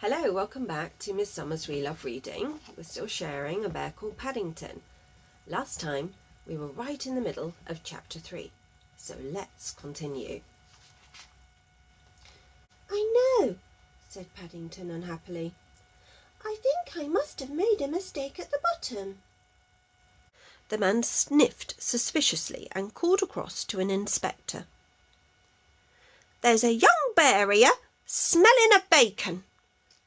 Hello, welcome back to Miss Summer's We Love Reading. We're still sharing A Bear Called Paddington. Last time we were right in the middle of chapter 3, so let's continue. I know, said Paddington unhappily. I think I must have made a mistake at the bottom. The man sniffed suspiciously and called across to an inspector. There's a young bear here, smelling of bacon.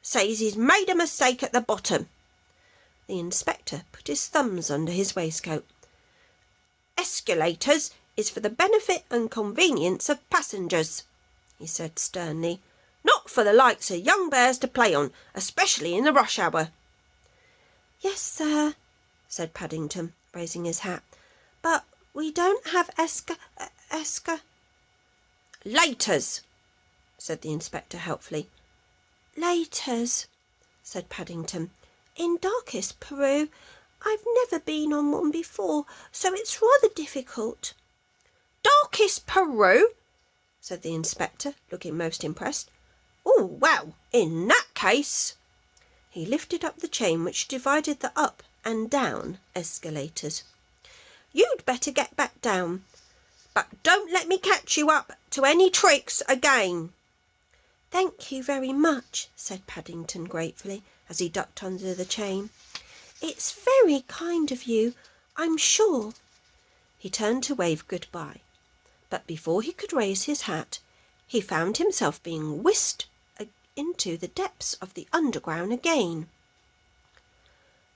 Says he's made a mistake at the bottom. The inspector put his thumbs under his waistcoat. Escalators is for the benefit and convenience of passengers, he said sternly. Not for the likes of young bears to play on, especially in the rush hour. Yes, sir, said Paddington, raising his hat. But we don't have Laters, said the inspector helpfully. Laters, said Paddington. In darkest Peru. I've never been on one before, so it's rather difficult. Darkest Peru, said the inspector, looking most impressed. Oh, well, in that case. He lifted up the chain which divided the up and down escalators. You'd better get back down, but don't let me catch you up to any tricks again. Thank you very much, said Paddington gratefully as he ducked under the chain. It's very kind of you, I'm sure. He turned to wave goodbye, but before he could raise his hat, he found himself being whisked into the depths of the underground again.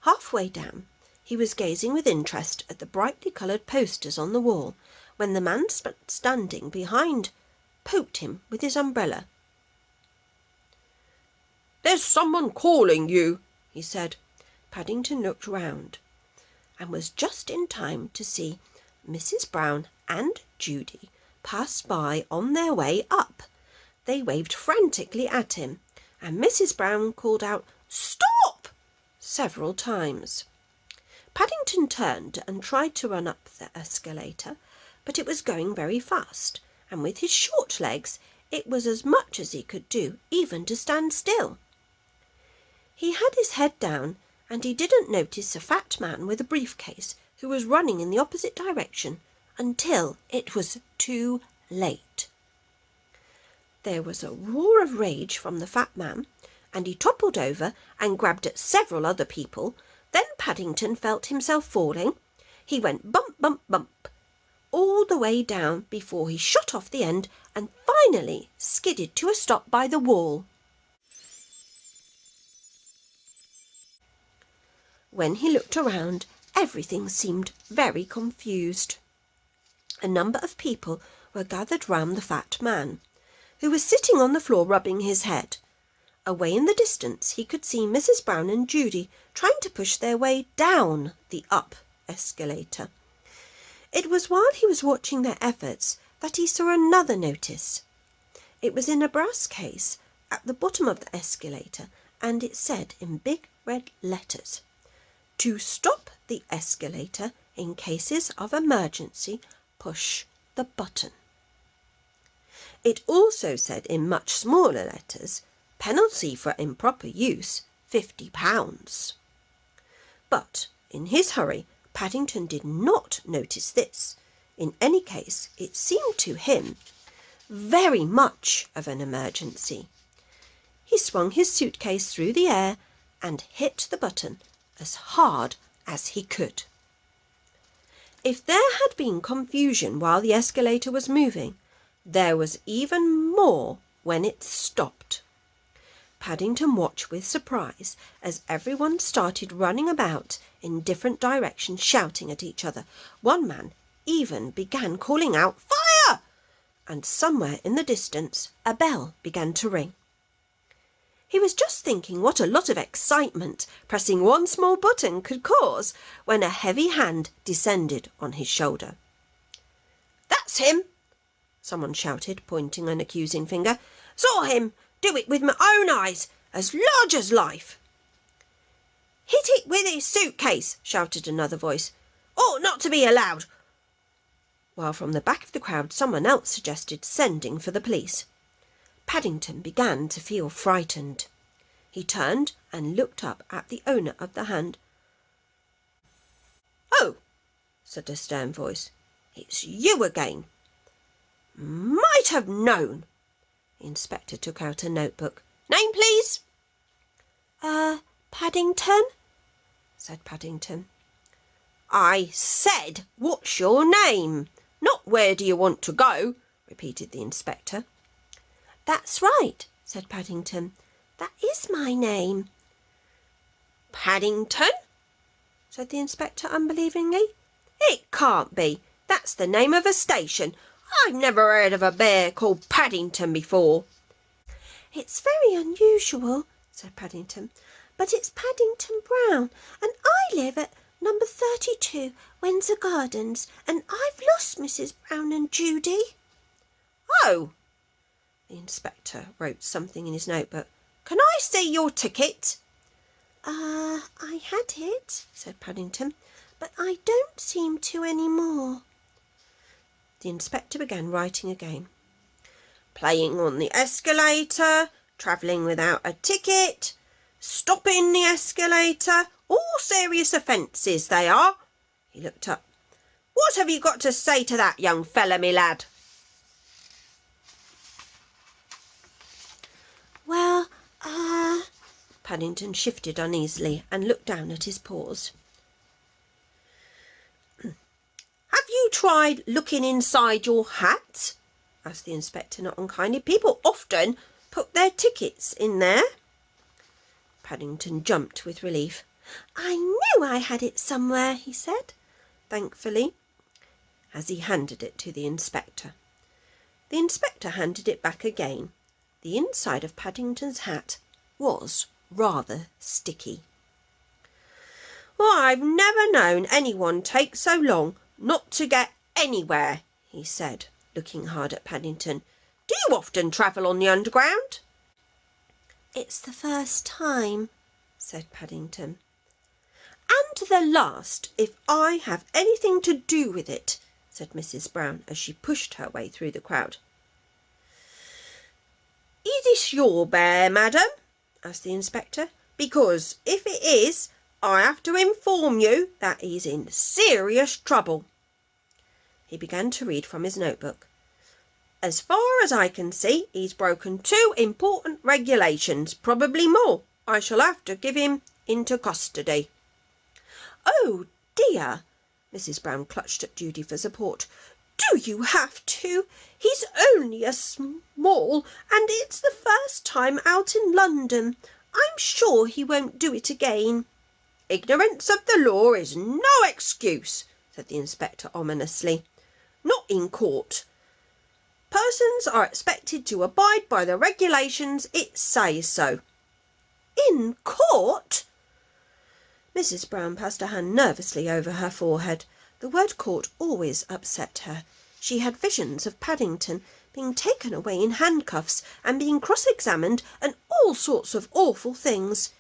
Halfway down, he was gazing with interest at the brightly coloured posters on the wall when the man standing behind poked him with his umbrella. There's someone calling you, he said. Paddington looked round and was just in time to see Mrs. Brown and Judy pass by on their way up. They waved frantically at him, and Mrs. Brown called out, "Stop!" several times. Paddington turned and tried to run up the escalator, but it was going very fast, and with his short legs it was as much as he could do even to stand still. He had his head down, and he didn't notice a fat man with a briefcase who was running in the opposite direction until it was too late. There was a roar of rage from the fat man, and he toppled over and grabbed at several other people. Then Paddington felt himself falling. He went bump, bump, bump, all the way down before he shot off the end and finally skidded to a stop by the wall. When he looked around, everything seemed very confused. A number of people were gathered round the fat man, who was sitting on the floor rubbing his head. Away in the distance he could see Mrs. Brown and Judy trying to push their way down the up escalator. It was while he was watching their efforts that he saw another notice. It was in a brass case at the bottom of the escalator, and it said in big red letters, "To stop the escalator in cases of emergency, push the button." It also said in much smaller letters, "Penalty for improper use, £50. But in his hurry, Paddington did not notice this. In any case, it seemed to him very much of an emergency. He swung his suitcase through the air and hit the button as hard as he could. If there had been confusion while the escalator was moving, there was even more when it stopped. Paddington watched with surprise as everyone started running about in different directions, shouting at each other. One man even began calling out, "Fire!" and somewhere in the distance a bell began to ring. He was just thinking what a lot of excitement pressing one small button could cause when a heavy hand descended on his shoulder. "That's him," someone shouted, pointing an accusing finger. "Saw him do it with my own eyes, as large as life." "Hit it with his suitcase," shouted another voice. "Ought not to be allowed." While from the back of the crowd someone else suggested sending for the police. Paddington began to feel frightened. He turned and looked up at the owner of the hand. "Oh," said a stern voice, "it's you again. Might have known." The inspector took out a notebook. "Name, please?" Paddington," said Paddington. "I said, what's your name? Not where do you want to go?" repeated the inspector. "That's right," said Paddington. "That is my name." "Paddington?" said the inspector unbelievingly. "It can't be. That's the name of a station. I've never heard of a bear called Paddington before." "It's very unusual," said Paddington, "but it's Paddington Brown, and I live at number 32 Windsor Gardens, and I've lost Mrs. Brown and Judy." "Oh!" The inspector wrote something in his notebook. "Can I see your ticket?" I had it," said Paddington, "but I don't seem to any more." The inspector began writing again. "Playing on the escalator, travelling without a ticket, stopping the escalator, all serious offences they are." He looked up. "What have you got to say to that, young fella, me lad?" "Well, Paddington shifted uneasily and looked down at his paws. "Have you tried looking inside your hat?" asked the inspector not unkindly. "People often put their tickets in there." Paddington jumped with relief. "I knew I had it somewhere," he said, thankfully, as he handed it to the inspector. The inspector handed it back again. The inside of Paddington's hat was rather sticky. "Well, I've never known anyone take so long not to get anywhere," he said, looking hard at Paddington. "Do you often travel on the Underground?" "It's the first time," said Paddington. "And the last, if I have anything to do with it," said Mrs. Brown as she pushed her way through the crowd. "Is this your bear, madam?" asked the inspector. "Because if it is, I have to inform you that he's in serious trouble." He began to read from his notebook. "As far as I can see, he's broken 2 important regulations, probably more. I shall have to give him into custody." "Oh, dear!" Mrs. Brown clutched at Judy for support. "Do you have to? He's only a small, and it's the first time out in London. I'm sure he won't do it again." "Ignorance of the law is no excuse," said the inspector ominously. "Not in court. Persons are expected to abide by the regulations. It says so." "In court?" Mrs. Brown passed a hand nervously over her forehead. The word court always upset her. She had visions of Paddington being taken away in handcuffs and being cross-examined and all sorts of awful things.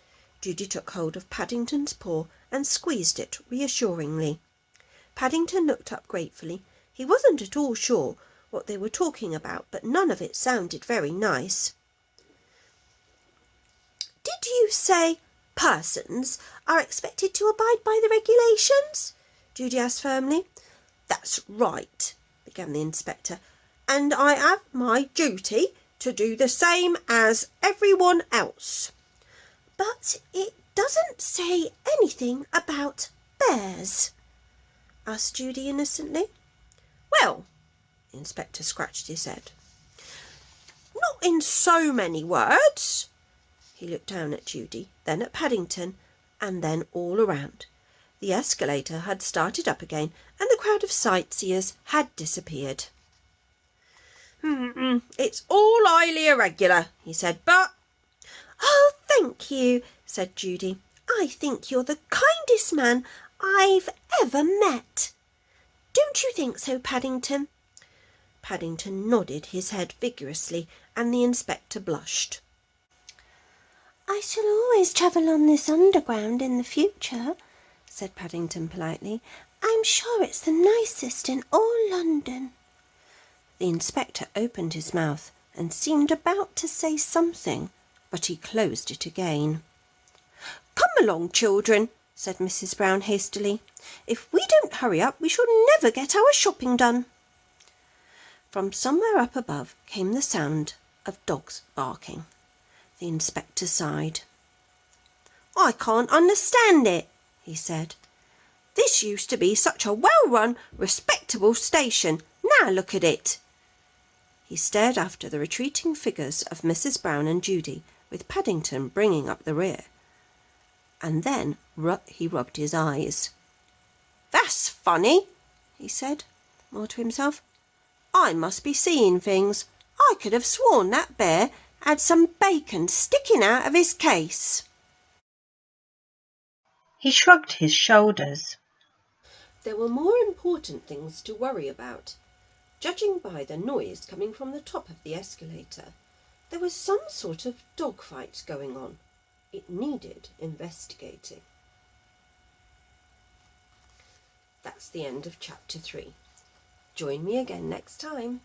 Judy took hold of Paddington's paw and squeezed it reassuringly. Paddington looked up gratefully. He wasn't at all sure what they were talking about, but none of it sounded very nice. "Did you say persons are expected to abide by the regulations?" Judy asked firmly. "That's right," began the inspector, "and I have my duty to do the same as everyone else." "But it doesn't say anything about bears," asked Judy innocently. "Well," the inspector scratched his head, "not in so many words." He looked down at Judy, then at Paddington, and then all around. The escalator had started up again, and the crowd of sightseers had disappeared. "It's all highly irregular," he said, "but—" "Oh, thank you," said Judy. "I think you're the kindest man I've ever met. Don't you think so, Paddington?" Paddington nodded his head vigorously, and the inspector blushed. "I shall always travel on this Underground in the future," said Paddington politely. "I'm sure it's the nicest in all London." The inspector opened his mouth and seemed about to say something, but he closed it again. "Come along, children," said Mrs. Brown hastily. "If we don't hurry up we shall never get our shopping done." From somewhere up above came the sound of dogs barking. The inspector sighed. "I can't understand it," he said. "This used to be such a well-run, respectable station. Now look at it." He stared after the retreating figures of Mrs. Brown and Judy, with Paddington bringing up the rear. And then he rubbed his eyes. "That's funny," he said, more to himself. "I must be seeing things. I could have sworn that bear had some bacon sticking out of his case." He shrugged his shoulders. There were more important things to worry about. Judging by the noise coming from the top of the escalator, there was some sort of dog fight going on. It needed investigating. That's the end of chapter 3. Join me again next time.